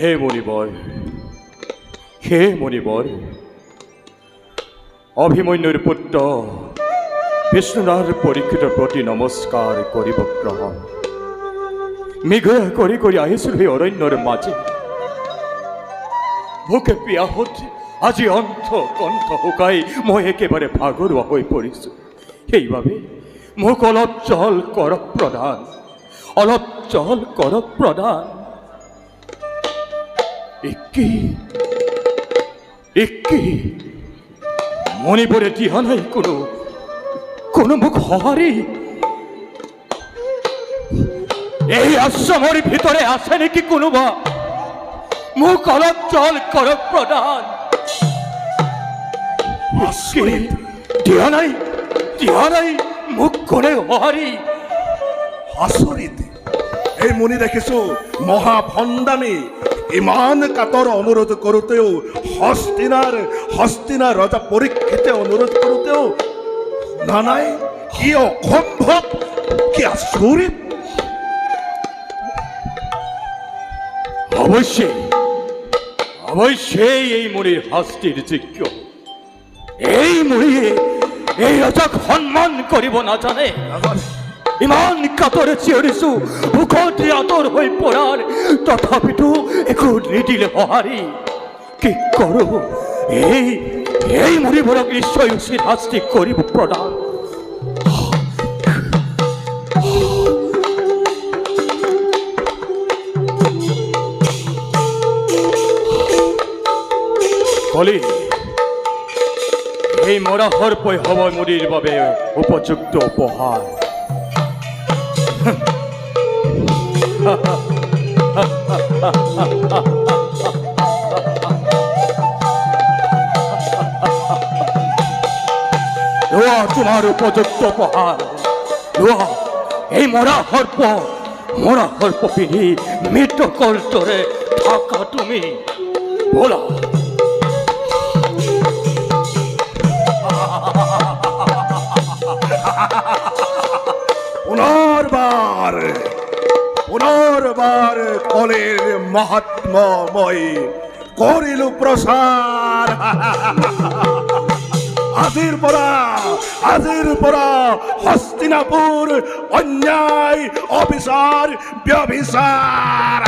হে মণিবর, হে মণিবর, অভিমন্যুর পুত্র বিষ্ণুনার পরীক্ষিত প্রতি নমস্কার করিব গ্রহণ। মেঘয়া করি করি আহিছিল এই অরণ্যর মাঝে, বুকে পিয়াহত আজি অন্ত কণ্ঠ শুকাই মই একেবারে ভাগৰুৱা হৈ পৰিছো। সেইভাবে মোক অলপ জল কৰ প্ৰদান, অলপ জল কৰ প্ৰদান। একে মণিপুৰে দিয়া নাই কোনো মুখ সঁহাৰি। এই আশ্ৰমেৰ ভিতৰে আছে নাকি কোনোবা? মুখ অলপ জল কৰ প্ৰদান। দিয়া নাই মুখ কৰে সঁহাৰি। আচৰিত! এই মুনি দেখিছো মহা ভণ্ডামী। ইমান কাতৰ অনুৰোধ কৰোঁতেও, হস্তিনাৰ ৰজা পৰীক্ষিতে অনুৰোধ কৰোঁতেও শুনা নাই। কি অসম্ভৱ, কি আচৰিত! অবশ্যই এই মুনিৰ শাস্তিৰ যোগ্য। এই মুনিয়ে এই ৰজাক সন্মান কৰিব নাজানে। ইমান কাতৰে চিঞৰিছো, মুখত আঁতৰ হৈ পৰাৰ, তথাপিতো একো নিদিলে সঁহাৰি। কি কৰো? এই মুনিবোৰক নিশ্চয় উচিত শাস্তি কৰিব প্ৰদান। কলি এই মৰা সৰ্পই হ'ব মুনিৰ বাবে উপযুক্ত উপহাৰ। তোমার উপযুক্ত উপহার এই মরা সর্প পিন্ধি মৃত কল্টরে থাকা তুমি। বলা পুনর্বার কলের মহাত্মময় করিল প্রসার। আজির পরা হস্তিনাপুর অন্যায় অবিচার ব্যভিচার।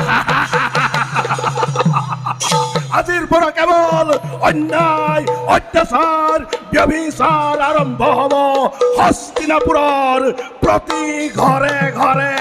আজির পরা কেবল অন্যায় অত্যাচার ব্যভিচার আরম্ভ হব হস্তিনাপুরের প্রতি ঘরে ঘরে।